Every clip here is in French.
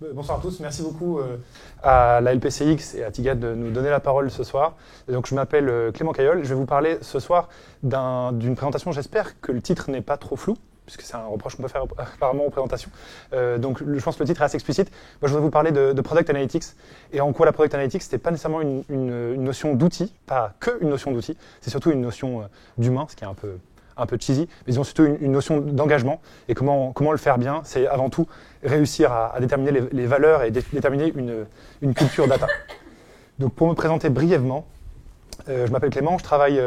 Bonsoir à tous, merci beaucoup à la LPCX et à TIGAD de nous donner la parole ce soir. Et donc, je m'appelle Clément Caillol, je vais vous parler ce soir d'une présentation, j'espère que le titre n'est pas trop flou, puisque c'est un reproche qu'on peut faire apparemment aux présentations. Donc, je pense que le titre est assez explicite. Moi, je voudrais vous parler de Product Analytics, et en quoi la Product Analytics, c'était pas nécessairement une notion d'outil, pas que une notion d'outil, c'est surtout une notion d'humain, ce qui est un peu cheesy, mais ils ont surtout une notion d'engagement. Et comment le faire bien, c'est avant tout réussir à déterminer les valeurs et déterminer une culture data. Donc pour me présenter brièvement, je m'appelle Clément, je travaille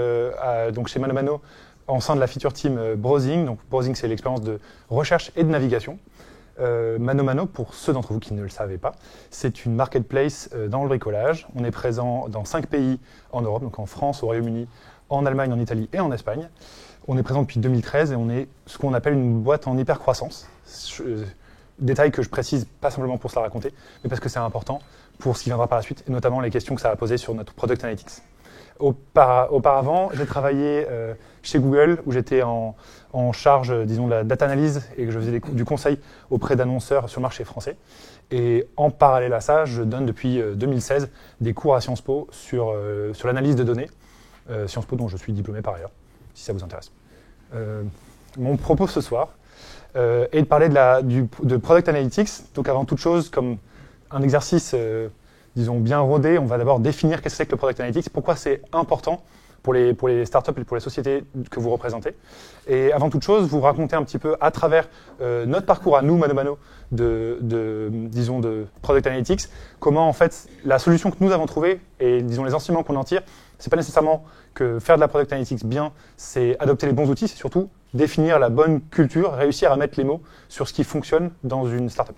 donc chez ManoMano en sein de la feature team Browsing. Donc Browsing, c'est l'expérience de recherche et de navigation. ManoMano, pour ceux d'entre vous qui ne le savaient pas, c'est une marketplace dans le bricolage. On est présent dans 5 pays en Europe, donc en France, au Royaume-Uni, en Allemagne, en Italie et en Espagne. On est présent depuis 2013 et on est ce qu'on appelle une boîte en hyper-croissance. Détail que je précise pas simplement pour se la raconter, mais parce que c'est important pour ce qui viendra par la suite, et notamment les questions que ça va poser sur notre Product Analytics. Auparavant, j'ai travaillé chez Google, où j'étais en charge, disons, de la data analyse et que je faisais du conseil auprès d'annonceurs sur le marché français. Et en parallèle à ça, je donne depuis 2016 des cours à Sciences Po sur l'analyse de données, Sciences Po dont je suis diplômé par ailleurs, si ça vous intéresse. Mon propos ce soir est de parler de Product Analytics. Donc avant toute chose, comme un exercice, disons, bien rodé, on va d'abord définir qu'est-ce que c'est que le Product Analytics, pourquoi c'est important pour les startups et pour les sociétés que vous représentez. Et avant toute chose, vous raconter un petit peu à travers notre parcours à nous, ManoMano, disons, de Product Analytics, comment en fait la solution que nous avons trouvée et disons les enseignements qu'on en tire, c'est pas nécessairement que faire de la Product Analytics bien, c'est adopter les bons outils, c'est surtout définir la bonne culture, réussir à mettre les mots sur ce qui fonctionne dans une startup.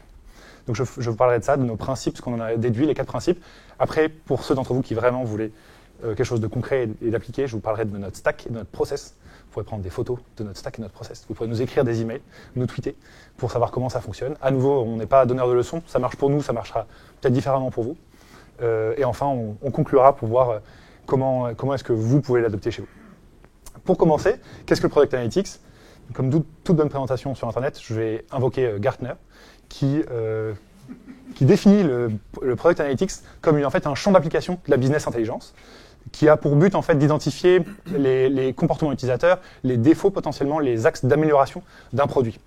Donc je vous parlerai de ça, de nos principes, ce qu'on en a déduit, les 4 principes. Après, pour ceux d'entre vous qui vraiment voulaient quelque chose de concret et d'appliqué, je vous parlerai de notre stack et de notre process. Vous pourrez prendre des photos de notre stack et de notre process. Vous pourrez nous écrire des emails, nous tweeter pour savoir comment ça fonctionne. À nouveau, on n'est pas donneur de leçons, ça marche pour nous, ça marchera peut-être différemment pour vous. Et enfin, on conclura pour voir comment est-ce que vous pouvez l'adopter chez vous. Pour commencer, qu'est-ce que le Product Analytics ? Comme toute bonne présentation sur Internet, je vais invoquer Gartner, qui définit le Product Analytics comme en fait un champ d'application de la business intelligence, qui a pour but en fait d'identifier les comportements utilisateurs, les défauts potentiellement, les axes d'amélioration d'un produit.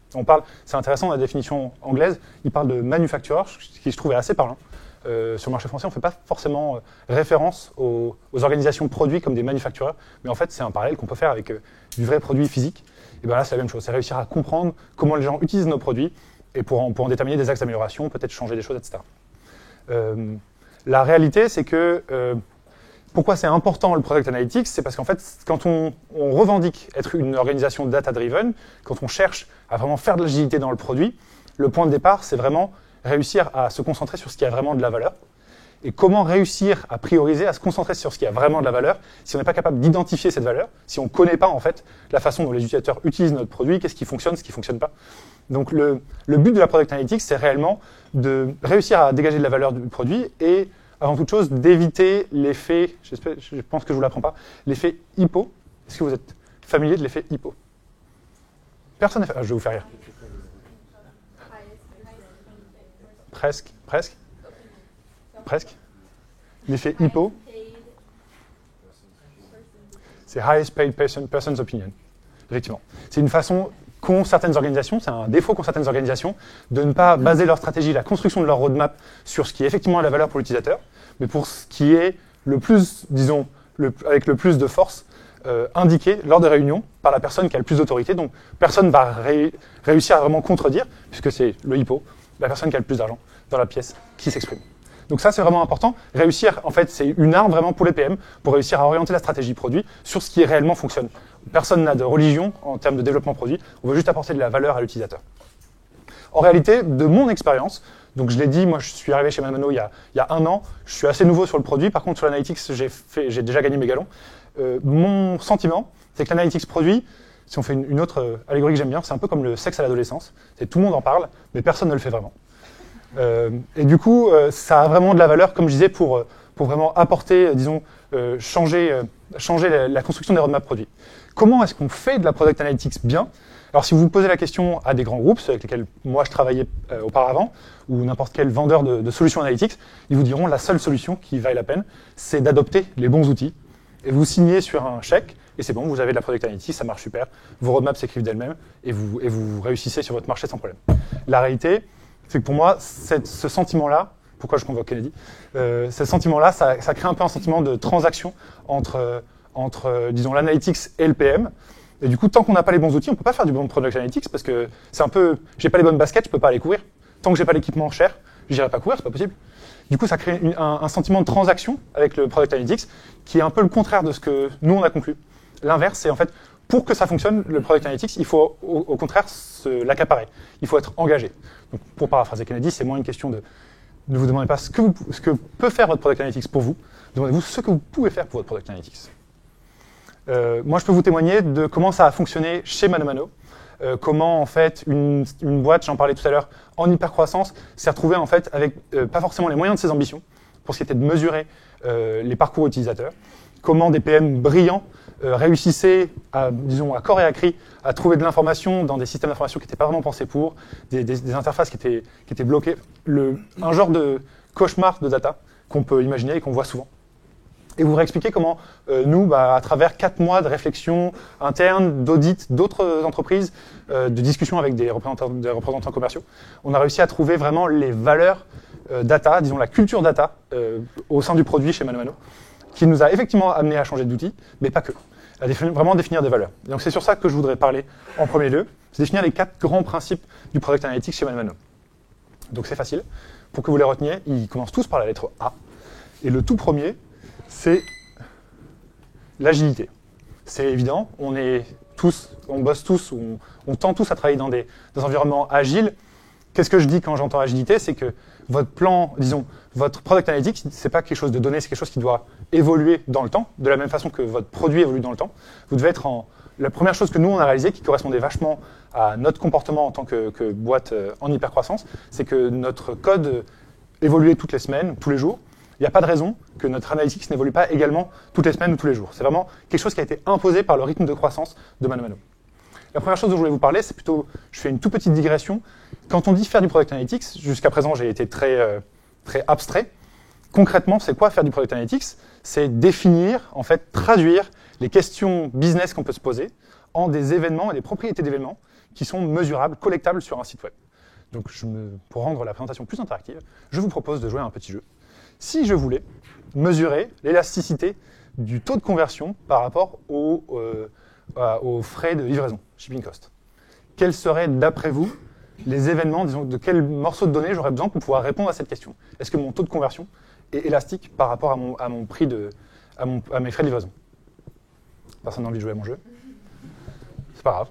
C'est intéressant la définition anglaise, il parle de manufacturer, ce qui je trouvais assez parlant. Sur le marché français, on ne fait pas forcément référence aux organisations produits comme des manufacturers, mais en fait, c'est un parallèle qu'on peut faire avec du vrai produit physique. Et bien là, c'est la même chose, c'est réussir à comprendre comment les gens utilisent nos produits et pour en déterminer des axes d'amélioration, peut-être changer des choses, etc. La réalité, c'est que pourquoi c'est important le Product Analytics, c'est parce qu'en fait, quand on revendique être une organisation data-driven, quand on cherche à vraiment faire de l'agilité dans le produit, le point de départ, c'est vraiment réussir à se concentrer sur ce qui a vraiment de la valeur. Et comment réussir à prioriser, à se concentrer sur ce qui a vraiment de la valeur, si on n'est pas capable d'identifier cette valeur, si on ne connaît pas en fait la façon dont les utilisateurs utilisent notre produit, qu'est-ce qui fonctionne, ce qui ne fonctionne pas. Donc le but de la Product Analytics, c'est réellement de réussir à dégager de la valeur du produit et avant toute chose d'éviter l'effet, je pense que je ne vous l'apprends pas, l'effet hypo. Est-ce que vous êtes familier de l'effet hypo ? Personne n'est familier. Je vais vous faire rire. Presque. L'effet hypo, c'est highest paid person's opinion. Effectivement. C'est une façon qu'ont certaines organisations, c'est un défaut qu'ont certaines organisations, de ne pas baser leur stratégie, la construction de leur roadmap sur ce qui est effectivement la valeur pour l'utilisateur, mais pour ce qui est le plus, disons, avec le plus de force, indiqué lors des réunions par la personne qui a le plus d'autorité. Donc personne ne va réussir à vraiment contredire, puisque c'est le hypo, la personne qui a le plus d'argent dans la pièce qui s'exprime. Donc ça, c'est vraiment important. Réussir, en fait, c'est une arme vraiment pour les PM, pour réussir à orienter la stratégie produit sur ce qui réellement fonctionne. Personne n'a de religion en termes de développement produit, on veut juste apporter de la valeur à l'utilisateur. En réalité, de mon expérience, donc je l'ai dit, moi je suis arrivé chez ManoMano il y a 1 an, je suis assez nouveau sur le produit, par contre sur l'analytics, j'ai déjà gagné mes galons. Mon sentiment, c'est que l'analytics produit, si on fait une autre allégorie que j'aime bien, c'est un peu comme le sexe à l'adolescence, tout le monde en parle, mais personne ne le fait vraiment. Et du coup, ça a vraiment de la valeur, comme je disais, pour vraiment apporter, disons, changer la construction des roadmaps produits. Comment est-ce qu'on fait de la Product Analytics bien? Alors si vous posez la question à des grands groupes, ceux avec lesquels moi je travaillais auparavant, ou n'importe quel vendeur de solutions analytics, ils vous diront la seule solution qui vaille la peine, c'est d'adopter les bons outils, et vous signez sur un chèque, et c'est bon, vous avez de la Product Analytics, ça marche super, vos roadmaps s'écrivent d'elles-mêmes, et vous réussissez sur votre marché sans problème. La réalité, c'est que pour moi, ce sentiment-là, pourquoi je convoque Kennedy, ce sentiment-là, ça crée un peu un sentiment de transaction entre disons, l'analytics et le PM. Et du coup, tant qu'on n'a pas les bons outils, on ne peut pas faire du bon product analytics parce que c'est un peu, j'ai pas les bonnes baskets, je peux pas aller courir. Tant que j'ai pas l'équipement cher, je n'irai pas courir, c'est pas possible. Du coup, ça crée un sentiment de transaction avec le product analytics qui est un peu le contraire de ce que nous on a conclu. L'inverse, c'est en fait, pour que ça fonctionne, le product analytics, il faut au contraire l'accaparer. Il faut être engagé. Donc, pour paraphraser Kennedy, c'est moins une question de ne vous demandez pas ce que peut faire votre product analytics pour vous, demandez-vous ce que vous pouvez faire pour votre product analytics. Moi, je peux vous témoigner de comment ça a fonctionné chez ManoMano, comment en fait une boîte, j'en parlais tout à l'heure, en hypercroissance, s'est retrouvée en fait avec pas forcément les moyens de ses ambitions pour ce qui était de mesurer les parcours utilisateurs, comment des PM brillants réussissaient à corps et à cri à trouver de l'information dans des systèmes d'information qui n'étaient pas vraiment pensés pour, des interfaces qui étaient bloquées, un genre de cauchemar de data qu'on peut imaginer et qu'on voit souvent. Et vous réexpliquer comment nous, à travers 4 mois de réflexion interne, d'audit d'autres entreprises, de discussions avec des représentants commerciaux, on a réussi à trouver vraiment les valeurs data, disons la culture data au sein du produit chez ManoMano, qui nous a effectivement amené à changer d'outil, mais pas que, à vraiment définir des valeurs. Et donc c'est sur ça que je voudrais parler en premier lieu, c'est définir les 4 grands principes du Product Analytics chez ManoMano. Donc c'est facile, pour que vous les reteniez, ils commencent tous par la lettre A, et le tout premier, c'est l'agilité. C'est évident, on bosse tous, on tend tous à travailler dans des environnements agiles. Qu'est-ce que je dis quand j'entends agilité? C'est que votre plan, disons, votre product analytics, c'est pas quelque chose de donné, c'est quelque chose qui doit évoluer dans le temps, de la même façon que votre produit évolue dans le temps. Vous devez être la première chose que nous, on a réalisée, qui correspondait vachement à notre comportement en tant que boîte en hypercroissance, c'est que notre code évoluait toutes les semaines, tous les jours. Il n'y a pas de raison que notre analytics n'évolue pas également toutes les semaines ou tous les jours. C'est vraiment quelque chose qui a été imposé par le rythme de croissance de ManoMano. La première chose dont je voulais vous parler, c'est plutôt, je fais une toute petite digression. Quand on dit faire du product analytics, jusqu'à présent j'ai été très abstrait. Concrètement, c'est quoi faire du product analytics? C'est définir, en fait, traduire les questions business qu'on peut se poser en des événements et des propriétés d'événements qui sont mesurables, collectables sur un site web. Donc, pour rendre la présentation plus interactive, je vous propose de jouer à un petit jeu. Si je voulais mesurer l'élasticité du taux de conversion par rapport aux frais de livraison, shipping cost, quels seraient, d'après vous, les événements, disons, de quel morceau de données j'aurais besoin pour pouvoir répondre à cette question? Est-ce que mon taux de conversion est élastique par rapport à mon prix à mes frais de livraison? Personne n'a envie de jouer à mon jeu? C'est pas grave.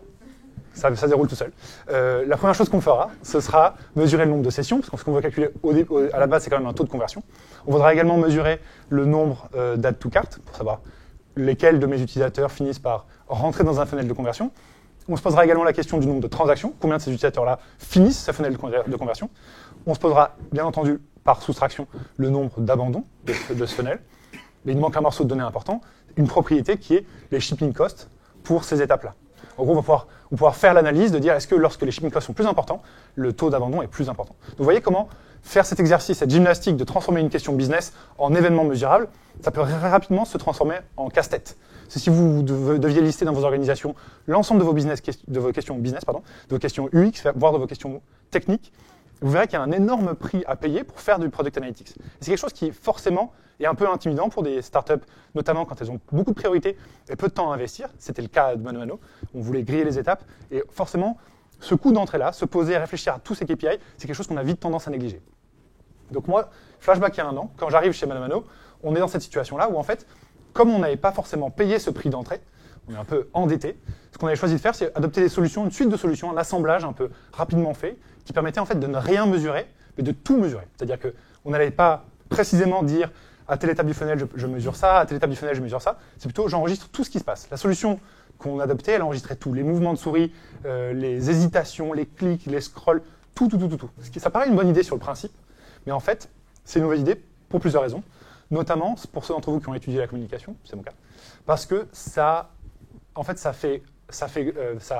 Ça déroule tout seul. La première chose qu'on fera, ce sera mesurer le nombre de sessions, parce que ce qu'on veut calculer à la base, c'est quand même un taux de conversion. On voudra également mesurer le nombre d'add to cart, pour savoir lesquels de mes utilisateurs finissent par rentrer dans un funnel de conversion. On se posera également la question du nombre de transactions, combien de ces utilisateurs-là finissent ce funnel de conversion. On se posera, bien entendu, par soustraction, le nombre d'abandons de ce funnel. Mais il nous manque un morceau de données important, une propriété qui est les shipping costs pour ces étapes-là. En gros, on va pouvoir faire l'analyse de dire est-ce que lorsque les shipping costs sont plus importants, le taux d'abandon est plus important. Donc vous voyez comment faire cet exercice, cette gymnastique de transformer une question business en événement mesurable, ça peut rapidement se transformer en casse-tête. C'est si vous deviez lister dans vos organisations l'ensemble de vos questions business, de vos questions UX, voire de vos questions techniques, vous verrez qu'il y a un énorme prix à payer pour faire du product analytics. Et c'est quelque chose qui, forcément, est un peu intimidant pour des startups, notamment quand elles ont beaucoup de priorités et peu de temps à investir. C'était le cas de ManoMano. On voulait griller les étapes. Et forcément, ce coup d'entrée-là, se poser et réfléchir à tous ces KPI, c'est quelque chose qu'on a vite tendance à négliger. Donc moi, flashback il y a 1 an, quand j'arrive chez ManoMano, on est dans cette situation-là où, en fait, comme on n'avait pas forcément payé ce prix d'entrée, on est un peu endetté. Ce qu'on avait choisi de faire, c'est adopter des solutions, une suite de solutions, un assemblage un peu rapidement fait, qui permettait en fait de ne rien mesurer, mais de tout mesurer. C'est-à-dire qu'on n'allait pas précisément dire à telle étape du funnel, je mesure ça, à telle étape du funnel, je mesure ça. C'est plutôt, j'enregistre tout ce qui se passe. La solution qu'on adoptait, elle enregistrait tout. Les mouvements de souris, les hésitations, les clics, les scrolls, tout. Ça paraît une bonne idée sur le principe, mais en fait, c'est une mauvaise idée pour plusieurs raisons. notamment pour ceux d'entre vous qui ont étudié la communication, c'est mon cas, parce que ça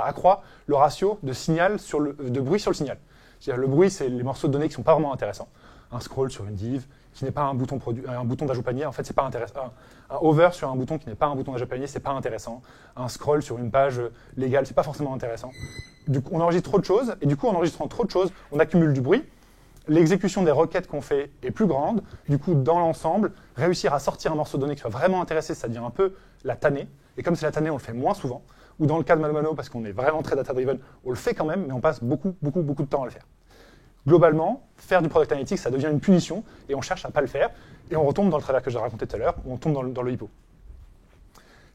accroît le ratio de bruit sur le signal. C'est-à-dire, le bruit, c'est les morceaux de données qui ne sont pas vraiment intéressants. Un scroll sur une div, qui n'est pas un bouton d'ajout panier, en fait, c'est pas intéressant. Un hover sur un bouton qui n'est pas un bouton d'ajout panier, c'est pas intéressant. Un scroll sur une page légale, c'est pas forcément intéressant. Du coup, on enregistre trop de choses, et du coup, en enregistrant trop de choses, on accumule du bruit. L'exécution des requêtes qu'on fait est plus grande. Du coup, dans l'ensemble, réussir à sortir un morceau de données qui soit vraiment intéressé, ça devient un peu la tannée. Et comme c'est la tannée, on le fait moins souvent. Ou dans le cas de ManoMano, parce qu'on est vraiment très data-driven, on le fait quand même, mais on passe beaucoup de temps à le faire. Globalement, faire du product analytics, ça devient une punition, et on cherche à ne pas le faire, et on retombe dans le travers que j'ai raconté tout à l'heure, où on tombe dans le hippo.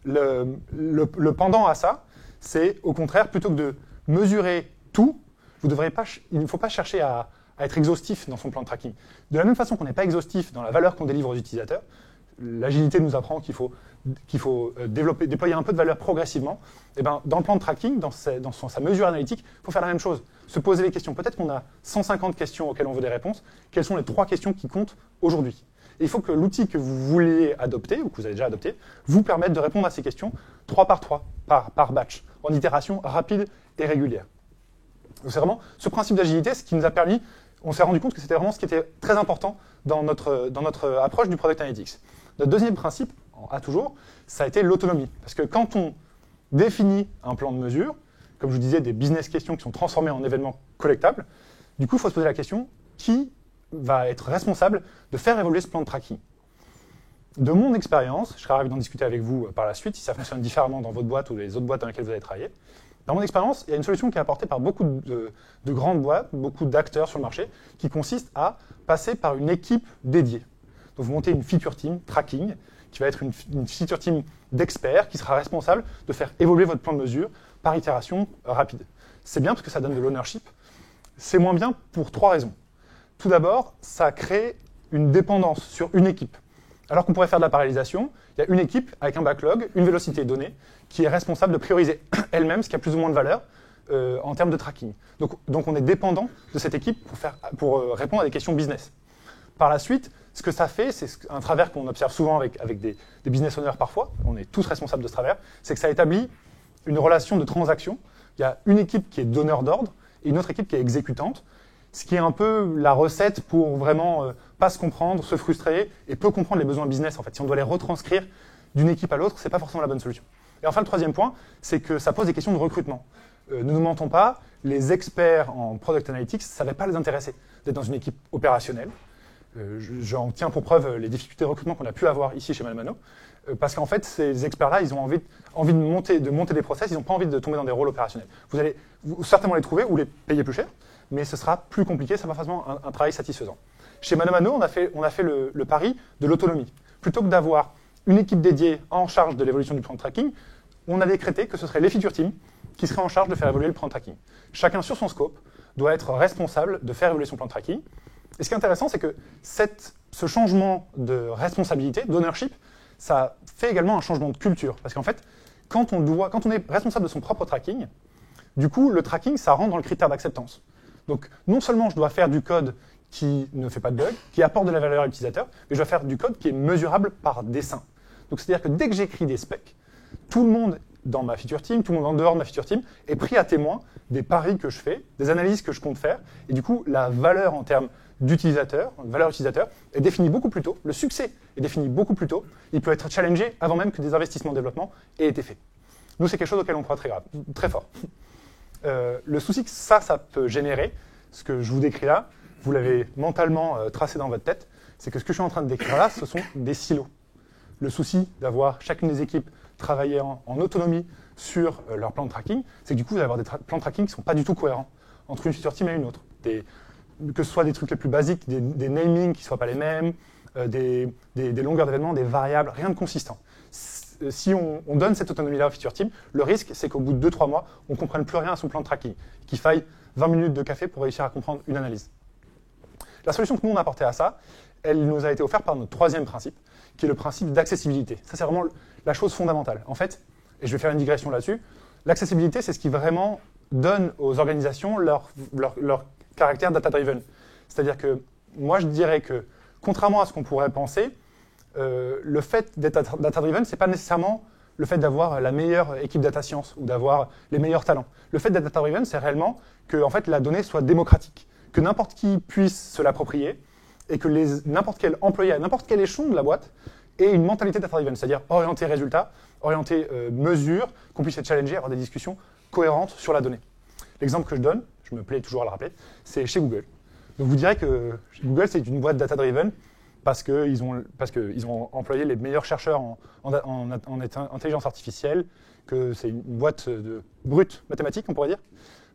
Le pendant à ça, c'est au contraire, plutôt que de mesurer tout, il ne faut pas chercher à être exhaustif dans son plan de tracking. De la même façon qu'on n'est pas exhaustif dans la valeur qu'on délivre aux utilisateurs, l'agilité nous apprend qu'il faut déployer un peu de valeur progressivement. Et ben, dans le plan de tracking, dans sa mesure analytique, il faut faire la même chose. Se poser les questions. Peut-être qu'on a 150 questions auxquelles on veut des réponses. Quelles sont les 3 questions qui comptent aujourd'hui? Et il faut que l'outil que vous vouliez adopter, ou que vous avez déjà adopté, vous permette de répondre à ces questions 3 par 3, par batch, en itération rapide et régulière. Donc c'est vraiment ce principe d'agilité, ce qui nous a permis, on s'est rendu compte que c'était vraiment ce qui était très important dans notre approche du Product Analytics. Notre deuxième principe, à toujours, ça a été l'autonomie. Parce que quand on définit un plan de mesure, comme je vous disais, des business questions qui sont transformées en événements collectables, du coup, il faut se poser la question, qui va être responsable de faire évoluer ce plan de tracking? De mon expérience, je serais ravi d'en discuter avec vous par la suite, si ça fonctionne différemment dans votre boîte ou les autres boîtes dans lesquelles vous avez travaillé. Dans mon expérience, il y a une solution qui est apportée par beaucoup de grandes boîtes, beaucoup d'acteurs sur le marché, qui consiste à passer par une équipe dédiée. Donc vous montez une feature team tracking, qui va être une feature team d'experts, qui sera responsable de faire évoluer votre plan de mesure par itération rapide. C'est bien parce que ça donne de l'ownership. C'est moins bien pour 3 raisons. Tout d'abord, ça crée une dépendance sur une équipe. Alors qu'on pourrait faire de la parallélisation, il y a une équipe avec un backlog, une vélocité donnée, qui est responsable de prioriser elle-même ce qui a plus ou moins de valeur en termes de tracking. Donc on est dépendant de cette équipe pour répondre à des questions business. Par la suite, ce que ça fait, c'est un travers qu'on observe souvent avec des business owners parfois, on est tous responsables de ce travers, c'est que ça établit une relation de transaction. Il y a une équipe qui est donneur d'ordre et une autre équipe qui est exécutante, ce qui est un peu la recette pour vraiment pas se comprendre, se frustrer et peu comprendre les besoins business. En fait, si on doit les retranscrire d'une équipe à l'autre, c'est pas forcément la bonne solution. Et enfin, le troisième point, c'est que ça pose des questions de recrutement. Ne nous mentons pas, les experts en Product Analytics, ça ne va pas les intéresser d'être dans une équipe opérationnelle. J'en tiens pour preuve les difficultés de recrutement qu'on a pu avoir ici chez ManoMano, parce qu'en fait, ces experts-là, ils ont envie de monter des process, ils n'ont pas envie de tomber dans des rôles opérationnels. Vous allez certainement les trouver ou les payer plus cher, mais ce sera plus compliqué, ça va forcément un travail satisfaisant. Chez ManoMano, on a fait le pari de l'autonomie. Plutôt que d'avoir une équipe dédiée en charge de l'évolution du plan de tracking, on a décrété que ce serait les feature teams qui seraient en charge de faire évoluer le plan de tracking. Chacun sur son scope doit être responsable de faire évoluer son plan de tracking. Et ce qui est intéressant, c'est que ce changement de responsabilité, d'ownership, ça fait également un changement de culture. Parce qu'en fait, quand on est responsable de son propre tracking, du coup, le tracking, ça rentre dans le critère d'acceptance. Donc, non seulement je dois faire du code qui ne fait pas de bug, qui apporte de la valeur à l'utilisateur, mais je dois faire du code qui est mesurable par dessin. Donc, c'est-à-dire que dès que j'écris des specs, tout le monde dans ma feature team, tout le monde en dehors de ma feature team est pris à témoin des paris que je fais, des analyses que je compte faire, et du coup, la valeur en termes d'utilisateur, valeur utilisateur, est définie beaucoup plus tôt, le succès est défini beaucoup plus tôt, il peut être challengé avant même que des investissements en développement aient été faits. Nous, c'est quelque chose auquel on croit très fort. Le souci que ça peut générer, ce que je vous décris là, vous l'avez mentalement tracé dans votre tête, c'est que ce que je suis en train de décrire là, ce sont des silos. Le souci d'avoir chacune des équipes travailler en autonomie sur leur plan de tracking, c'est que du coup, vous allez avoir des plans de tracking qui ne sont pas du tout cohérents entre une feature team et une autre. Que ce soit des trucs les plus basiques, des namings qui ne soient pas les mêmes, des longueurs d'événements, des variables, rien de consistant. Si on donne cette autonomie-là aux feature team, le risque, c'est qu'au bout de 2-3 mois, on ne comprenne plus rien à son plan de tracking, qu'il faille 20 minutes de café pour réussir à comprendre une analyse. La solution que nous, on a apportée à ça, elle nous a été offerte par notre troisième principe, qui est le principe d'accessibilité. Ça, c'est vraiment la chose fondamentale. En fait, et je vais faire une digression là-dessus, l'accessibilité, c'est ce qui vraiment donne aux organisations leur caractère data-driven. C'est-à-dire que moi, je dirais que, contrairement à ce qu'on pourrait penser, le fait d'être data-driven, c'est pas nécessairement le fait d'avoir la meilleure équipe data science ou d'avoir les meilleurs talents. Le fait d'être data-driven, c'est réellement que en fait, la donnée soit démocratique, que n'importe qui puisse se l'approprier et que n'importe quel employé à n'importe quel échelon de la boîte ait une mentalité data-driven, c'est-à-dire orienté résultat, orienté mesure, qu'on puisse être challengé, avoir des discussions cohérentes sur la donnée. L'exemple que je donne, je me plais toujours à le rappeler, c'est chez Google. Donc vous direz que Google, c'est une boîte data-driven parce qu'ils ont employé les meilleurs chercheurs en intelligence artificielle, que c'est une boîte brute mathématique, on pourrait dire.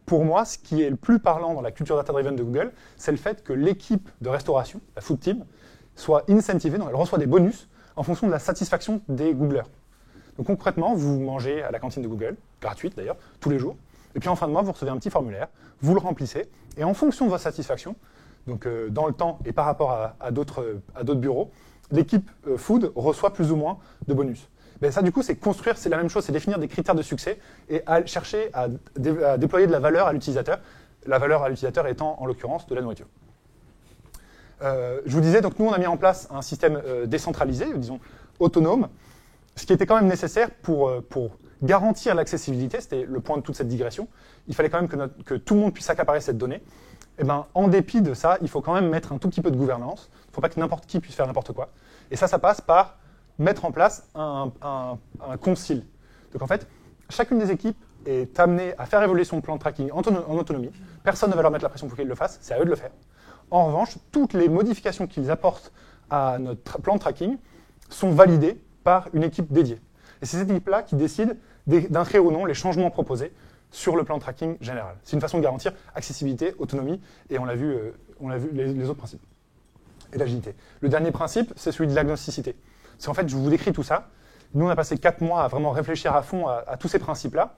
Pour moi, ce qui est le plus parlant dans la culture data-driven de Google, c'est le fait que l'équipe de restauration, la food team, soit incentivée, donc elle reçoit des bonus en fonction de la satisfaction des Googlers. Donc concrètement, vous mangez à la cantine de Google, gratuite d'ailleurs, tous les jours, et puis en fin de mois, vous recevez un petit formulaire, vous le remplissez, et en fonction de votre satisfaction, donc dans le temps et par rapport à d'autres bureaux, l'équipe food reçoit plus ou moins de bonus. Mais ça, du coup, c'est construire, c'est la même chose, c'est définir des critères de succès et chercher à déployer de la valeur à l'utilisateur, la valeur à l'utilisateur étant, en l'occurrence, de la nourriture. Je vous disais, donc nous, on a mis en place un système décentralisé, disons autonome, ce qui était quand même nécessaire pour garantir l'accessibilité, c'était le point de toute cette digression. Il fallait quand même que tout le monde puisse accaparer cette donnée. Et ben, en dépit de ça, il faut quand même mettre un tout petit peu de gouvernance. Il ne faut pas que n'importe qui puisse faire n'importe quoi. Et ça passe par mettre en place un concile. Donc en fait, chacune des équipes est amenée à faire évoluer son plan de tracking en autonomie. Personne ne va leur mettre la pression pour qu'ils le fassent, c'est à eux de le faire. En revanche, toutes les modifications qu'ils apportent à notre plan de tracking sont validées par une équipe dédiée. Et c'est cette équipe-là qui décide d'inscrire ou non les changements proposés sur le plan de tracking général. C'est une façon de garantir accessibilité, autonomie, et on l'a vu les autres principes. Et l'agilité. Le dernier principe, c'est celui de l'agnosticité. C'est en fait, je vous décris tout ça. Nous, on a passé 4 mois à vraiment réfléchir à fond à tous ces principes-là.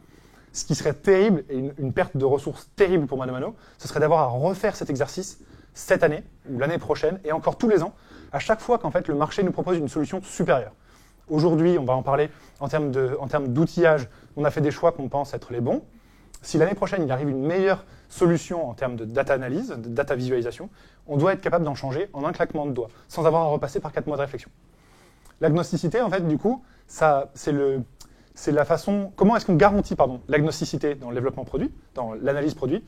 Ce qui serait terrible, et une perte de ressources terrible pour Mano Mano, ce serait d'avoir à refaire cet exercice cette année, ou l'année prochaine, et encore tous les ans, à chaque fois qu'en fait, le marché nous propose une solution supérieure. Aujourd'hui, on va en parler en termes d'outillage, on a fait des choix qu'on pense être les bons. Si l'année prochaine, il arrive une meilleure solution en termes de data analyse, de data visualisation, on doit être capable d'en changer en un claquement de doigts, sans avoir à repasser par 4 mois de réflexion. L'agnosticité, en fait, du coup, c'est la façon... Comment est-ce qu'on garantit l'agnosticité dans le développement produit, dans l'analyse produit.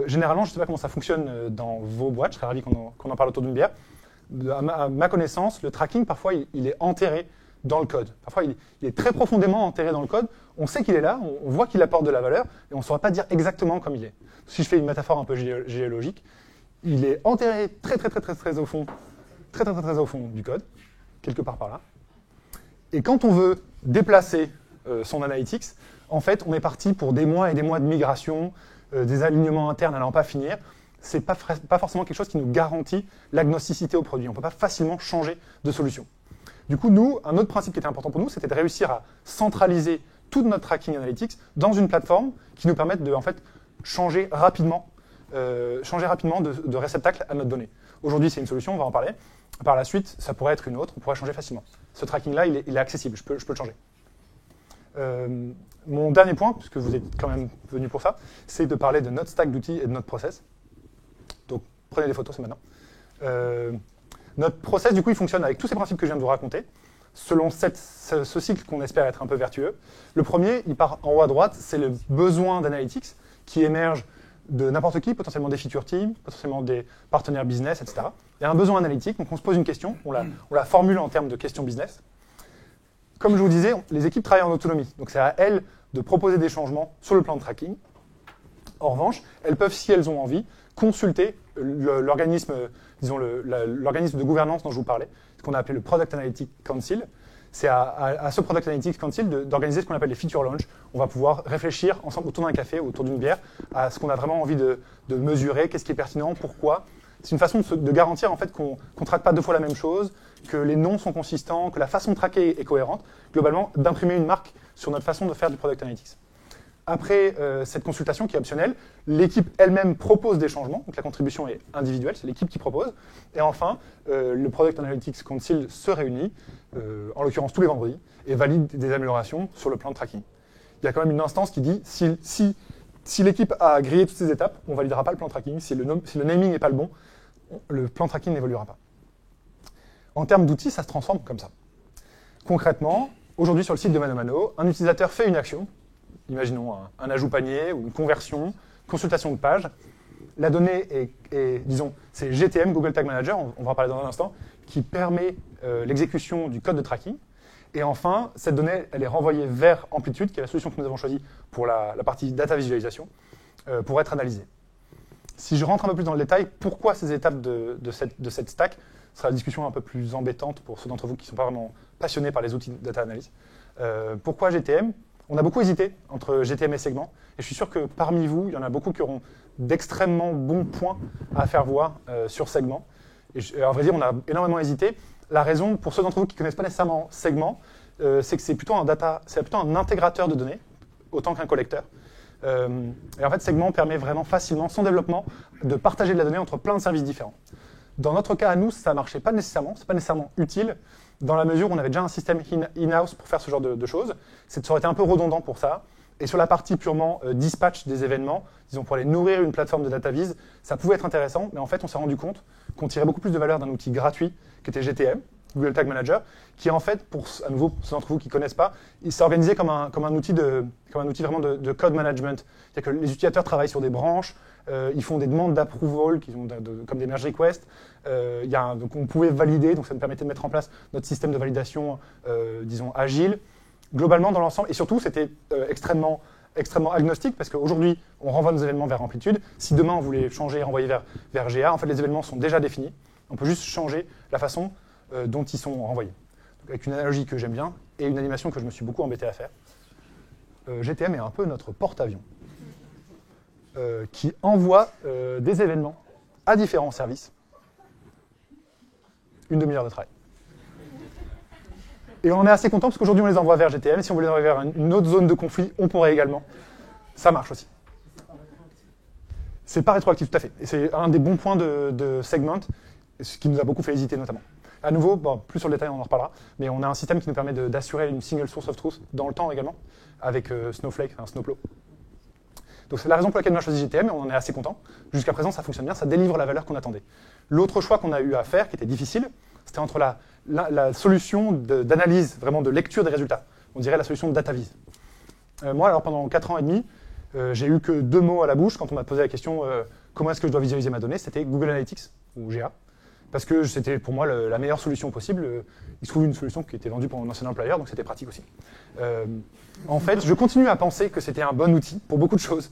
Généralement, je ne sais pas comment ça fonctionne dans vos boîtes, je serais ravi qu'on en parle autour d'une bière. À ma connaissance, le tracking, parfois, il est enterré dans le code. Parfois, il est très profondément enterré dans le code. On sait qu'il est là, on voit qu'il apporte de la valeur, et on ne saura pas dire exactement comme il est. Si je fais une métaphore un peu géologique, il est enterré très au fond, très au fond du code, quelque part par là. Et quand on veut déplacer son analytics, en fait, on est parti pour des mois et des mois de migration, des alignements internes à n'en pas finir. C'est pas forcément quelque chose qui nous garantit l'agnosticité au produit. On ne peut pas facilement changer de solution. Du coup, nous, un autre principe qui était important pour nous, c'était de réussir à centraliser tout notre tracking analytics dans une plateforme qui nous permette de en fait, changer rapidement de réceptacle à notre donnée. Aujourd'hui, c'est une solution, on va en parler. Par la suite, ça pourrait être une autre, on pourrait changer facilement. Ce tracking-là, il est accessible, je peux le changer. Mon dernier point, puisque vous êtes quand même venu pour ça, c'est de parler de notre stack d'outils et de notre process. Donc, prenez des photos, c'est maintenant. Notre process, du coup, il fonctionne avec tous ces principes que je viens de vous raconter, selon ce cycle qu'on espère être un peu vertueux. Le premier, il part en haut à droite, c'est le besoin d'analytics qui émerge de n'importe qui, potentiellement des feature teams, potentiellement des partenaires business, etc. Il y a un besoin analytique, donc on se pose une question, on la formule en termes de questions business. Comme je vous disais, les équipes travaillent en autonomie, donc c'est à elles de proposer des changements sur le plan de tracking. En revanche, elles peuvent, si elles ont envie, consulter l'organisme, disons l'organisme de gouvernance dont je vous parlais, ce qu'on a appelé le Product Analytics Council. C'est à ce Product Analytics Council d'organiser ce qu'on appelle les feature launch. On va pouvoir réfléchir ensemble autour d'un café, autour d'une bière, à ce qu'on a vraiment envie de mesurer, qu'est-ce qui est pertinent, pourquoi. C'est une façon de garantir en fait qu'on ne traque pas 2 fois la même chose, que les noms sont consistants, que la façon de traquer est cohérente, globalement d'imprimer une marque sur notre façon de faire du Product Analytics. Après cette consultation qui est optionnelle, l'équipe elle-même propose des changements, donc la contribution est individuelle, c'est l'équipe qui propose. Et enfin, le Product Analytics Council se réunit, en l'occurrence tous les vendredis, et valide des améliorations sur le plan de tracking. Il y a quand même une instance qui dit, si l'équipe a grillé toutes ces étapes, on ne validera pas le plan de tracking. Si le naming n'est pas le bon, le plan de tracking n'évoluera pas. En termes d'outils, ça se transforme comme ça. Concrètement, aujourd'hui sur le site de ManoMano, un utilisateur fait une action, imaginons un ajout panier ou une conversion, consultation de page. La donnée disons, c'est GTM, Google Tag Manager, on va en parler dans un instant, qui permet l'exécution du code de tracking. Et enfin, cette donnée, elle est renvoyée vers Amplitude, qui est la solution que nous avons choisie pour la partie data visualisation, pour être analysée. Si je rentre un peu plus dans le détail, pourquoi ces étapes de cette stack? Ce sera la discussion un peu plus embêtante pour ceux d'entre vous qui ne sont pas vraiment passionnés par les outils de data analyse. Pourquoi GTM? On a beaucoup hésité entre GTM et segment, et je suis sûr que parmi vous, il y en a beaucoup qui auront d'extrêmement bons points à faire voir sur segment. Et à vrai dire, on a énormément hésité. La raison, pour ceux d'entre vous qui ne connaissent pas nécessairement segment, c'est que c'est plutôt un intégrateur de données, autant qu'un collecteur. Et en fait, segment permet vraiment facilement, sans développement, de partager de la donnée entre plein de services différents. Dans notre cas à nous, ça ne marchait pas nécessairement, c'est pas nécessairement utile, dans la mesure où on avait déjà un système in-house pour faire ce genre de choses. Ça aurait été un peu redondant pour ça. Et sur la partie purement dispatch des événements, disons pour aller nourrir une plateforme de data vis, ça pouvait être intéressant, mais en fait, on s'est rendu compte qu'on tirait beaucoup plus de valeur d'un outil gratuit qui était GTM, Google Tag Manager, qui en fait, à nouveau, pour ceux d'entre vous qui ne connaissent pas, il s'est organisé comme un outil vraiment de code management. C'est-à-dire que les utilisateurs travaillent sur des branches, ils font des demandes d'approval, comme des merge requests. Donc on pouvait valider, donc ça nous permettait de mettre en place notre système de validation, disons, agile. Globalement, dans l'ensemble, et surtout, c'était extrêmement agnostique, parce qu'aujourd'hui, on renvoie nos événements vers Amplitude. Si demain, on voulait changer et renvoyer vers GA, en fait, les événements sont déjà définis. On peut juste changer la façon dont ils sont renvoyés. Donc, avec une analogie que j'aime bien, et une animation que je me suis beaucoup embêté à faire. GTM est un peu notre porte-avions, qui envoie des événements à différents services. Une demi-heure de travail. Et on en est assez content parce qu'aujourd'hui on les envoie vers GTM. Si on voulait les envoyer vers une autre zone de conflit, on pourrait également. Ça marche aussi. C'est pas rétroactif, tout à fait. Et c'est un des bons points de Segment, ce qui nous a beaucoup fait hésiter notamment. À nouveau, plus sur le détail, on en reparlera, mais on a un système qui nous permet d'assurer une single source of truth dans le temps également, avec Snowflake, Snowplow. Donc c'est la raison pour laquelle on a choisi GTM et on en est assez content. Jusqu'à présent, ça fonctionne bien, ça délivre la valeur qu'on attendait. L'autre choix qu'on a eu à faire, qui était difficile, c'était entre la solution d'analyse, vraiment de lecture des résultats. On dirait la solution de DataVis. Moi, alors pendant 4 ans et demi, j'ai eu que 2 mots à la bouche quand on m'a posé la question comment est-ce que je dois visualiser ma donnée, c'était Google Analytics, ou GA. Parce que c'était pour moi la meilleure solution possible. Il se trouve une solution qui était vendue par mon ancien employeur, donc c'était pratique aussi. En fait, je continue à penser que c'était un bon outil pour beaucoup de choses,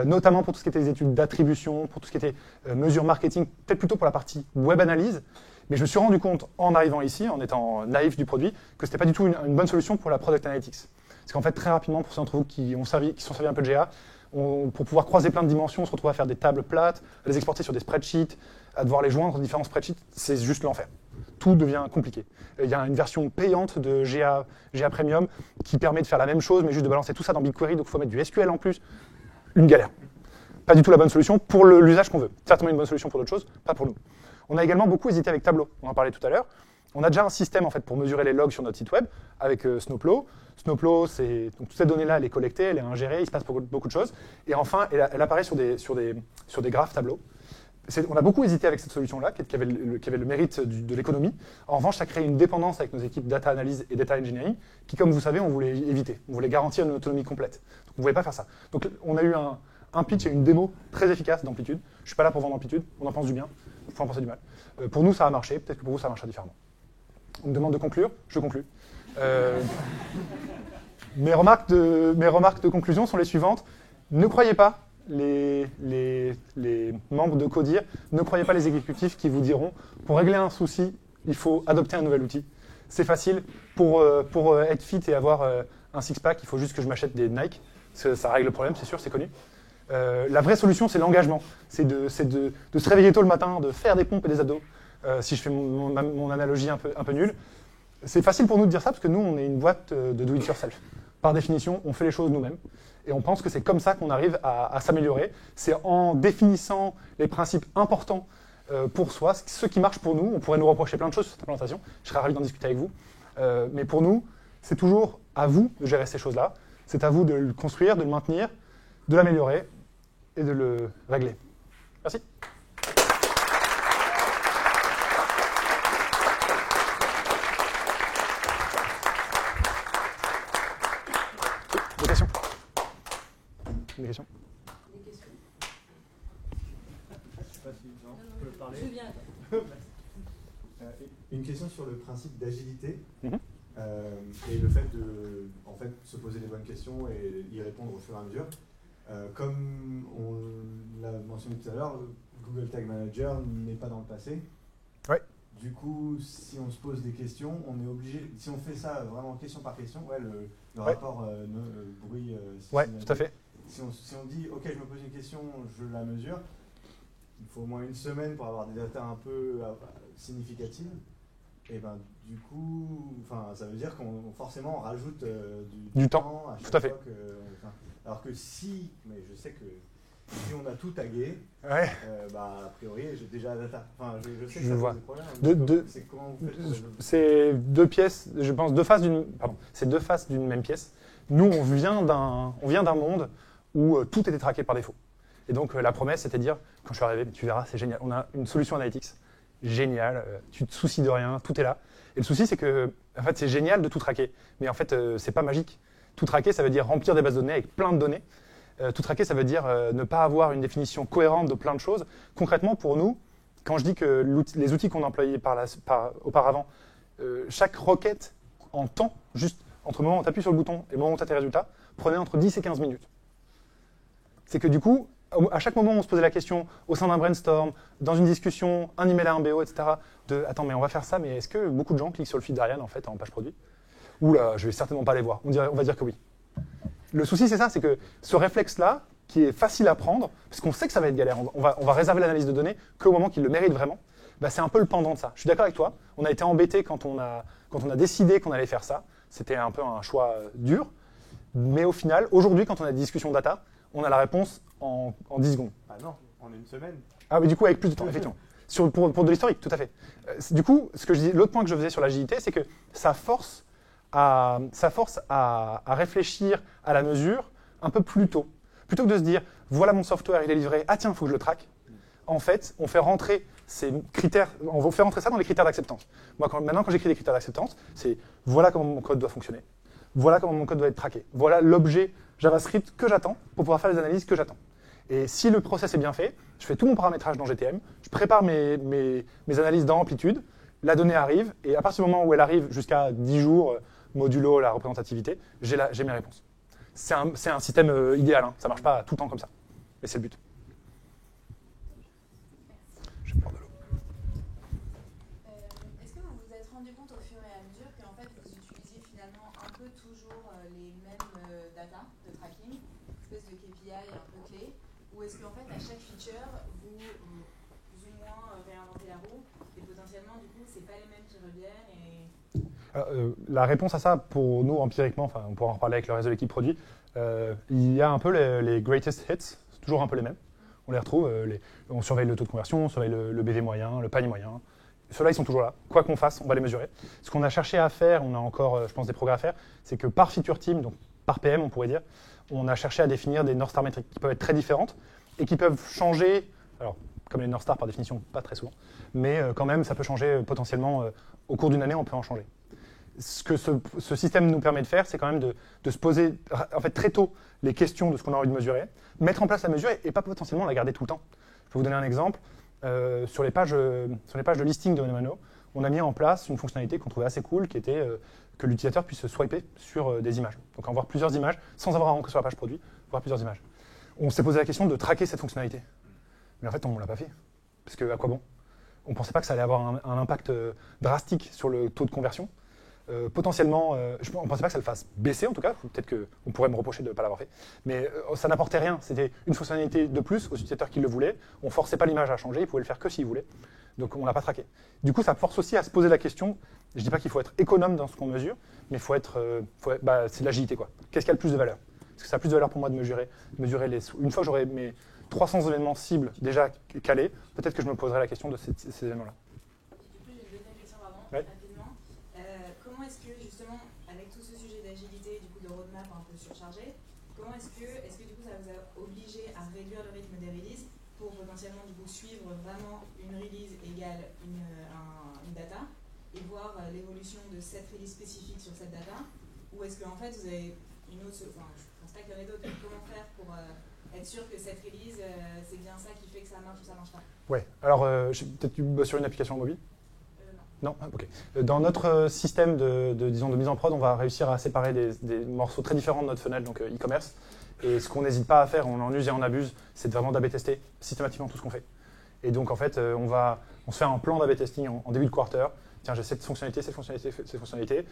notamment pour tout ce qui était les études d'attribution, pour tout ce qui était mesure marketing, peut-être plutôt pour la partie web analyse. Mais je me suis rendu compte, en arrivant ici, en étant naïf du produit, que ce n'était pas du tout une bonne solution pour la Product Analytics. Parce qu'en fait, très rapidement, pour ceux d'entre vous qui sont servis un peu de GA, pour pouvoir croiser plein de dimensions, on se retrouve à faire des tables plates, à les exporter sur des spreadsheets, à devoir les joindre aux différents spreadsheets, c'est juste l'enfer. Tout devient compliqué. Il y a une version payante de GA Premium qui permet de faire la même chose, mais juste de balancer tout ça dans BigQuery, donc il faut mettre du SQL en plus. Une galère. Pas du tout la bonne solution pour l'usage qu'on veut. Certainement une bonne solution pour d'autres choses, pas pour nous. On a également beaucoup hésité avec Tableau, on en parlait tout à l'heure. On a déjà un système en fait, pour mesurer les logs sur notre site web avec Snowplow. Snowplow, donc toute cette donnée-là, elle est collectée, elle est ingérée, il se passe beaucoup de choses. Et enfin, elle apparaît sur des graphes Tableau. On a beaucoup hésité avec cette solution-là, qui avait le mérite de l'économie. En revanche, ça crée une dépendance avec nos équipes data analyse et data engineering, qui, comme vous savez, on voulait éviter. On voulait garantir une autonomie complète. Donc on ne voulait pas faire ça. Donc on a eu un pitch et une démo très efficace d'Amplitude. Je ne suis pas là pour vendre Amplitude, on en pense du bien, il faut en penser du mal. Pour nous, ça a marché, peut-être que pour vous, ça marchera différemment. On me demande de conclure, je conclue. Mes remarques de conclusion sont les suivantes. Ne croyez pas les membres de Codir, ne croyez pas les exécutifs qui vous diront pour régler un souci, il faut adopter un nouvel outil. C'est facile. Pour être fit et avoir un six-pack, il faut juste que je m'achète des Nike. Ça règle le problème, c'est sûr, c'est connu. La vraie solution, c'est l'engagement. C'est de se réveiller tôt le matin, de faire des pompes et des abdos. Si je fais mon analogie un peu nulle. C'est facile pour nous de dire ça parce que nous, on est une boîte de do-it-yourself. Par définition, on fait les choses nous-mêmes. Et on pense que c'est comme ça qu'on arrive à s'améliorer. C'est en définissant les principes importants pour soi, ce qui marche pour nous. On pourrait nous reprocher plein de choses sur cette implémentation. Je serais ravi d'en discuter avec vous. Mais pour nous, c'est toujours à vous de gérer ces choses-là. C'est à vous de le construire, de le maintenir, de l'améliorer et de le régler. Merci. Des questions? Des questions? Des questions? Je sais pas si je peux parler. Je viens. Une question sur le principe d'agilité Mhm. et le fait de se poser les bonnes questions et y répondre au fur et à mesure. Comme on l'a mentionné tout à l'heure, Google Tag Manager n'est pas dans le passé. Ouais. Du coup, si on se pose des questions, on est obligé, si on fait ça vraiment question par question, le rapport bruit. Ouais, tout à fait. Si on dit, ok, je me pose une question, je la mesure, il faut au moins une semaine pour avoir des datas un peu significatives. Et ben du coup, ça veut dire qu'on forcément on rajoute du temps à chaque tout à fait. fois alors que mais je sais que si on a tout tagué, Ouais. a priori j'ai déjà la data. Je sais que Je ça vois. pose des problèmes. C'est comment vous faites pour résoudre? C'est deux pièces, je pense, c'est deux faces d'une même pièce. Nous, on vient d'un monde où tout était traqué par défaut. Et donc, la promesse, c'était de dire, quand je suis arrivé, tu verras, c'est génial. On a une solution analytics géniale, tu te soucies de rien, tout est là. Et le souci, c'est que, en fait, c'est génial de tout traquer. Mais en fait, c'est pas magique. Tout traquer, ça veut dire remplir des bases de données avec plein de données. Tout traquer, ça veut dire ne pas avoir une définition cohérente de plein de choses. Concrètement, pour nous, quand je dis que les outils qu'on employait auparavant, chaque requête en temps, juste entre le moment où tu appuies sur le bouton et le moment où tu as tes résultats, prenait entre 10 et 15 minutes. C'est que du coup, à chaque moment où on se posait la question, au sein d'un brainstorm, dans une discussion, un email à un BO, etc., attends, mais on va faire ça, mais est-ce que beaucoup de gens cliquent sur le feed d'Ariane en fait en page produit? Oula, je vais certainement pas les voir. On va dire que oui. Le souci, c'est ça, c'est que ce réflexe-là, qui est facile à prendre, parce qu'on sait que ça va être galère, on va réserver l'analyse de données qu'au moment qu'il le mérite vraiment, c'est un peu le pendant de ça. Je suis d'accord avec toi, on a été embêtés quand on a décidé qu'on allait faire ça, c'était un peu un choix dur, mais au final, aujourd'hui, quand on a des discussions data, on a la réponse en 10 secondes. Ah non, en une semaine. Ah oui, du coup, avec plus de temps, effectivement. Pour de l'historique, tout à fait. Du coup, l'autre point que je faisais sur l'agilité, c'est que ça force à réfléchir à la mesure un peu plus tôt. Plutôt que de se dire, voilà mon software, il est livré, ah tiens, il faut que je le traque. En fait, on fait rentrer ces critères, on va faire rentrer ça dans les critères d'acceptance. Moi, maintenant, quand j'écris des critères d'acceptance, c'est voilà comment mon code doit fonctionner, voilà comment mon code doit être traqué, voilà l'objet JavaScript que j'attends pour pouvoir faire les analyses que j'attends. Et si le process est bien fait, je fais tout mon paramétrage dans GTM, je prépare mes analyses dans Amplitude, la donnée arrive, et à partir du moment où elle arrive jusqu'à 10 jours, modulo la représentativité, j'ai mes réponses. C'est un système idéal, hein. Ça ne marche pas tout le temps comme ça. Mais c'est le but. Je vais boire de l'eau. Est-ce que vous vous êtes rendu compte au fur et à mesure qu'en fait vous utilisiez finalement un peu toujours les mêmes data de tracking, espèce de KPI un peu clé, ou est-ce qu'en fait à chaque feature vous plus ou moins réinventez la roue et potentiellement du coup c'est pas les mêmes qui reviennent et... La réponse à ça, pour nous empiriquement, on pourra en reparler avec le reste de l'équipe produit, il y a un peu les greatest hits, c'est toujours un peu les mêmes. On les retrouve, on surveille le taux de conversion, on surveille le BV moyen, le panier moyen. Ceux-là, ils sont toujours là. Quoi qu'on fasse, on va les mesurer. Ce qu'on a cherché à faire, on a encore, je pense, des progrès à faire, c'est que par feature team, donc par PM, on pourrait dire, on a cherché à définir des North Star métriques qui peuvent être très différentes et qui peuvent changer, alors comme les North Star par définition, pas très souvent, mais quand même, ça peut changer potentiellement, au cours d'une année, on peut en changer. Ce que ce système nous permet de faire, c'est quand même de se poser en fait, très tôt les questions de ce qu'on a envie de mesurer, mettre en place la mesure et pas potentiellement la garder tout le temps. Je peux vous donner un exemple. Sur les pages de listing de Monomano, on a mis en place une fonctionnalité qu'on trouvait assez cool, qui était que l'utilisateur puisse swiper sur des images. Donc en voir plusieurs images, sans avoir à rentrer sur la page produit, voir plusieurs images. On s'est posé la question de traquer cette fonctionnalité. Mais en fait, on ne l'a pas fait. Parce que à quoi bon? On ne pensait pas que ça allait avoir un impact drastique sur le taux de conversion. Potentiellement, on ne pensait pas que ça le fasse baisser en tout cas, peut-être qu'on pourrait me reprocher de ne pas l'avoir fait, mais ça n'apportait rien, c'était une fonctionnalité de plus aux utilisateurs qui le voulaient, on ne forçait pas l'image à changer, ils pouvaient le faire que s'ils voulaient, donc on ne l'a pas traqué. Du coup, ça force aussi à se poser la question, je ne dis pas qu'il faut être économe dans ce qu'on mesure, mais c'est de l'agilité quoi. Qu'est-ce qui a le plus de valeur? Parce que ça a plus de valeur pour moi de mesurer une fois que j'aurai mes 300 événements cibles déjà calés, peut-être que je me poserai la question de ces événements-là. Du coup, j'ai une deuxième question avant, ouais. Rapidement. Comment est-ce que justement, avec tout ce sujet d'agilité, du coup de roadmap un peu surchargé, comment est-ce que du coup ça vous a obligé à réduire le rythme des releases pour potentiellement du coup suivre vraiment une release égale une data et voir l'évolution de cette release spécifique sur cette data, ou est-ce qu'en fait vous avez une autre, enfin, je pense pas qu'il y en ait d'autres, mais comment faire pour être sûr que cette release, c'est bien ça qui fait que ça marche ou ça marche pas? Ouais, alors peut-être tu bosses sur une application mobile? Non. Non, ah, ok. Dans notre système disons, de mise en prod, on va réussir à séparer des morceaux très différents de notre funnel, donc e-commerce. Et ce qu'on n'hésite pas à faire, on en use et on abuse, c'est de vraiment d'A/B tester systématiquement tout ce qu'on fait. Et donc en fait, on se fait un plan d'A/B testing en début de quarter. Tiens, j'ai cette fonctionnalité, cette fonctionnalité, cette fonctionnalité.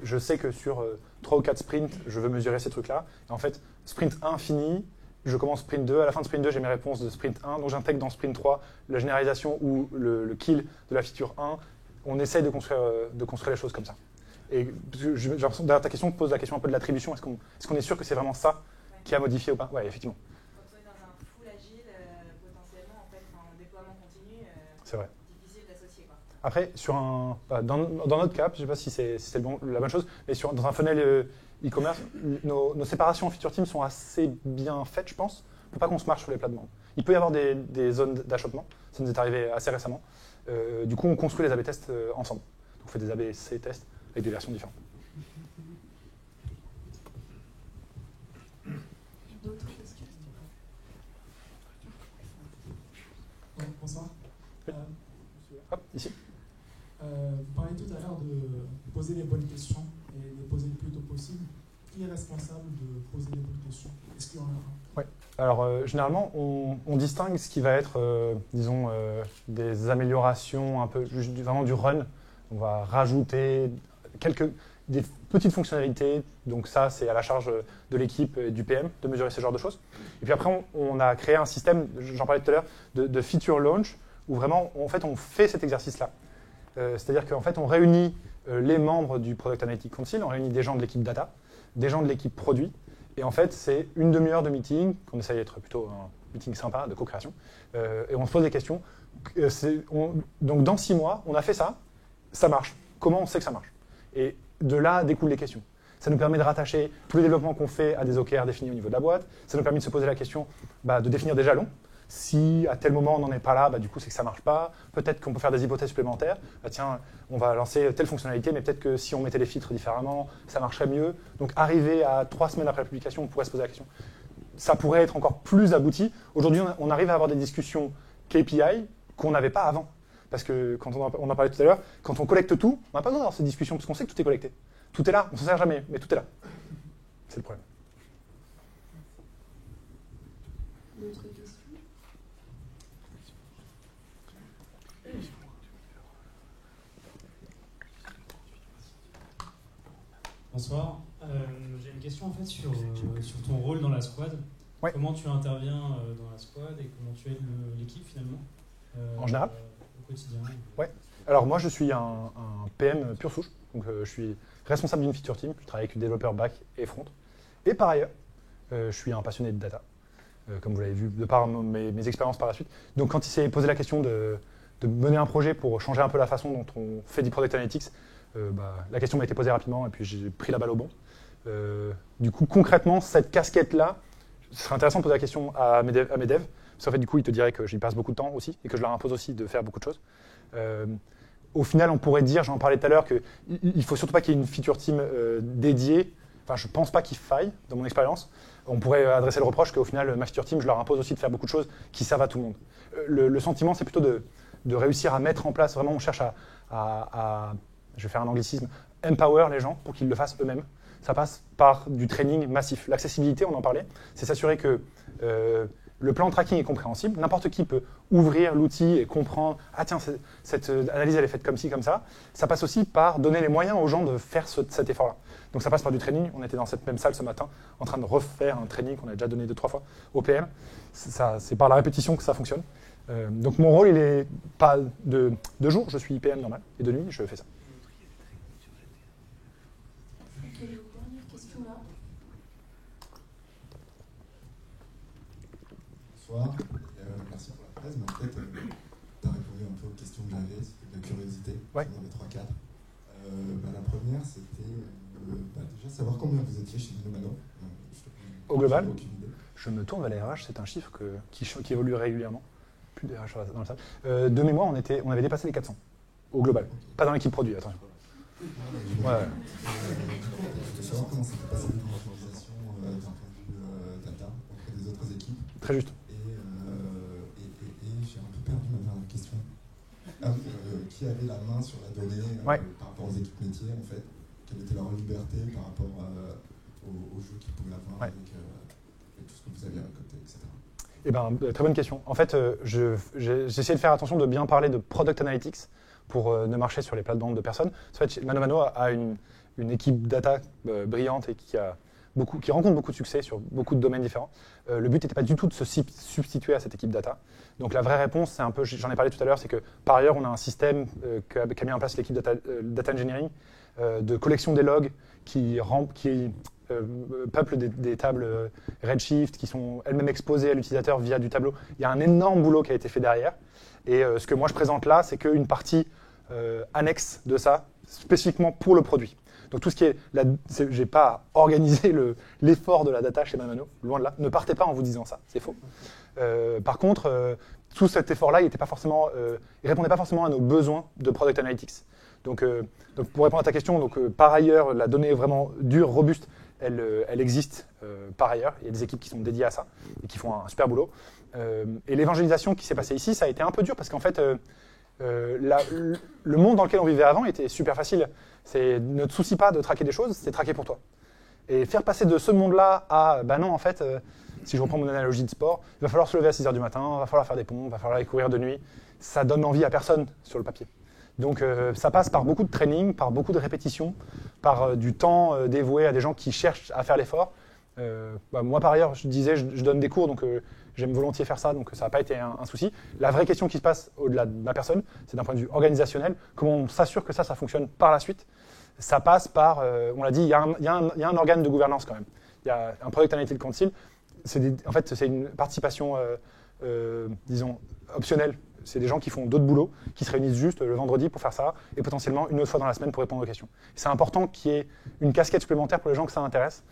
Je sais que sur 3 ou 4 sprints, je veux mesurer ces trucs-là. Et en fait, sprint 1 fini, je commence sprint 2. À la fin de sprint 2, j'ai mes réponses de sprint 1. Donc j'intègre dans sprint 3 la généralisation ou le kill de la feature 1. On essaye de construire les choses comme ça. Et j'ai l'impression, derrière ta question, pose la question un peu de l'attribution. Est-ce qu'on est sûr que c'est vraiment ça qui a modifié ou pas? Ouais, effectivement. Quand on est dans un full agile, potentiellement, en fait, en déploiement continu, c'est vrai. Difficile d'associer, quoi. Après, dans notre cas, je ne sais pas si c'est la bonne chose, mais dans un funnel e-commerce, nos séparations en feature team sont assez bien faites, je pense, pour pas qu'on se marche sur les plates-bandes. Il peut y avoir des zones d'achoppement, ça nous est arrivé assez récemment. Du coup, on construit les A/B tests ensemble. Donc, on fait des A/B/C tests avec des versions différentes. D'autres questions? Bonsoir. Hop, ici. Vous parliez tout à l'heure de poser les bonnes questions et de les poser le plus tôt possible. Qui est responsable de poser les bonnes questions? Est-ce qu'il y en a un? Ouais. Alors, généralement, on distingue ce qui va être, disons, des améliorations, un peu vraiment du run. On va rajouter des petites fonctionnalités. Donc ça, c'est à la charge de l'équipe et du PM de mesurer ce genre de choses. Et puis après, on a créé un système, j'en parlais tout à l'heure, de feature launch, où vraiment, en fait, on fait cet exercice-là. C'est-à-dire qu'en fait, on réunit les membres du Product Analytics Council, on réunit des gens de l'équipe data, des gens de l'équipe produit. Et en fait, c'est une demi-heure de meeting, qu'on essaye d'être plutôt un meeting sympa, de co-création. Et on se pose des questions. Donc, dans 6 mois, on a fait ça, ça marche. Comment on sait que ça marche? Et de là découlent les questions. Ça nous permet de rattacher tous les développements qu'on fait à des OKR définis au niveau de la boîte. Ça nous permet de se poser la question de définir des jalons. Si à tel moment on n'en est pas là, du coup c'est que ça ne marche pas. Peut-être qu'on peut faire des hypothèses supplémentaires. Tiens, on va lancer telle fonctionnalité, mais peut-être que si on mettait les filtres différemment, ça marcherait mieux. Donc arriver à 3 semaines après la publication, on pourrait se poser la question. Ça pourrait être encore plus abouti. Aujourd'hui, on arrive à avoir des discussions KPI qu'on n'avait pas avant. Parce que quand on en parlait tout à l'heure, quand on collecte tout, on n'a pas besoin d'avoir ces discussions parce qu'on sait que tout est collecté. Tout est là, on ne s'en sert jamais, mais tout est là. C'est le problème. D'autres questions? Bonsoir. J'ai une question en fait sur ton rôle dans la squad. Ouais. Comment tu interviens dans la squad et comment tu aides l'équipe finalement en général au quotidien? Ouais. Alors moi je suis un PM pure souche, donc je suis responsable d'une feature team, je travaille avec les développeurs back et front. Et par ailleurs, je suis un passionné de data, comme vous l'avez vu de par mes expériences par la suite. Donc quand il s'est posé la question de mener un projet pour changer un peu la façon dont on fait du product analytics, la question m'a été posée rapidement et puis j'ai pris la balle au bon. Du coup, concrètement, cette casquette-là, ce serait intéressant de poser la question à mes devs, parce qu'en fait, du coup, ils te diraient que j'y passe beaucoup de temps aussi et que je leur impose aussi de faire beaucoup de choses. Au final, on pourrait dire, j'en parlais tout à l'heure, qu'il ne faut surtout pas qu'il y ait une feature team dédiée. Enfin, je ne pense pas qu'il faille, dans mon expérience. On pourrait adresser le reproche qu'au final, ma feature team, je leur impose aussi de faire beaucoup de choses qui servent à tout le monde. Le sentiment, c'est plutôt de réussir à mettre en place, vraiment, on cherche à je vais faire un anglicisme, empower les gens pour qu'ils le fassent eux-mêmes. Ça passe par du training massif. L'accessibilité, on en parlait, c'est s'assurer que le plan de tracking est compréhensible. N'importe qui peut ouvrir l'outil et comprendre « Ah tiens, cette analyse, elle est faite comme ci, comme ça ». Ça passe aussi par donner les moyens aux gens de faire cet effort-là. Donc ça passe par du training. On était dans cette même salle ce matin en train de refaire un training qu'on a déjà donné 2-3 fois au PM. C'est par la répétition que ça fonctionne. Donc mon rôle, il n'est pas de jour, je suis PM normal, et de nuit, je fais ça. Ok, dernière question là. Bonsoir, merci pour la presse, mais en fait, tu as répondu un peu aux questions que j'avais, c'était de la curiosité, ouais. J'en avais 3-4. La première, c'était déjà savoir combien vous étiez chez Nomano. Au global, je me tourne vers les RH, c'est un chiffre qui évolue régulièrement. Plus de RH dans la salle. De mémoire, on avait dépassé les 400, au global. Okay. Pas dans l'équipe produit, attention. Ouais. Je voulais savoir comment s'était passée l'organisation très juste. Et j'ai un peu perdu ma dernière question. Qui avait la main sur la donnée Ouais. par rapport aux équipes métiers, en fait? Quelle était leur liberté par rapport aux jeux qu'ils pouvaient avoir avec tout ce que vous aviez à côté, etc. Eh ben, très bonne question. En fait, j'ai essayé de faire attention de bien parler de Product Analytics pour ne marcher sur les plates-bandes de personnes. En fait, Mano Mano a une équipe data brillante et qui rencontre beaucoup de succès sur beaucoup de domaines différents. Le but n'était pas du tout de se substituer à cette équipe data. Donc la vraie réponse, c'est un peu, j'en ai parlé tout à l'heure, c'est que par ailleurs, on a un système qu'a mis en place l'équipe data engineering de collection des logs qui peuple des tables Redshift qui sont elles-mêmes exposées à l'utilisateur via du tableau. Il y a un énorme boulot qui a été fait derrière. Et ce que moi je présente là, c'est qu'une partie annexe de ça, spécifiquement pour le produit. Donc tout ce qui est, j'ai pas organisé l'effort de la data chez Mano, loin de là. Ne partez pas en vous disant ça, c'est faux. Par contre, tout cet effort-là, il répondait pas forcément à nos besoins de Product Analytics. Donc pour répondre à ta question, par ailleurs, la donnée vraiment dure, robuste, elle existe par ailleurs. Il y a des équipes qui sont dédiées à ça et qui font un super boulot. Et l'évangélisation qui s'est passée ici, ça a été un peu dur parce qu'en fait, le monde dans lequel on vivait avant était super facile. Ne te soucie pas de traquer des choses, c'est traquer pour toi. Et faire passer de ce monde-là à, non, en fait, si je reprends mon analogie de sport, il va falloir se lever à 6h du matin, il va falloir faire des pompes, il va falloir aller courir de nuit. Ça donne envie à personne sur le papier. Donc ça passe par beaucoup de training, par beaucoup de répétitions, par du temps dévoué à des gens qui cherchent à faire l'effort. Moi, par ailleurs, je disais, je donne des cours, donc j'aime volontiers faire ça, donc ça n'a pas été un souci. La vraie question qui se passe au-delà de ma personne, c'est d'un point de vue organisationnel, comment on s'assure que ça fonctionne par la suite. Ça passe par, on l'a dit, il y a un organe de gouvernance quand même. Il y a un Product Analytics Council. En fait, c'est une participation, disons, optionnelle. C'est des gens qui font d'autres boulots, qui se réunissent juste le vendredi pour faire ça, et potentiellement une autre fois dans la semaine pour répondre aux questions. C'est important qu'il y ait une casquette supplémentaire pour les gens que ça intéresse,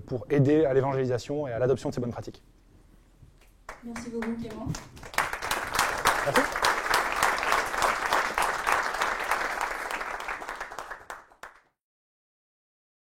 pour aider à l'évangélisation et à l'adoption de ces bonnes pratiques. Merci beaucoup Clément. Merci.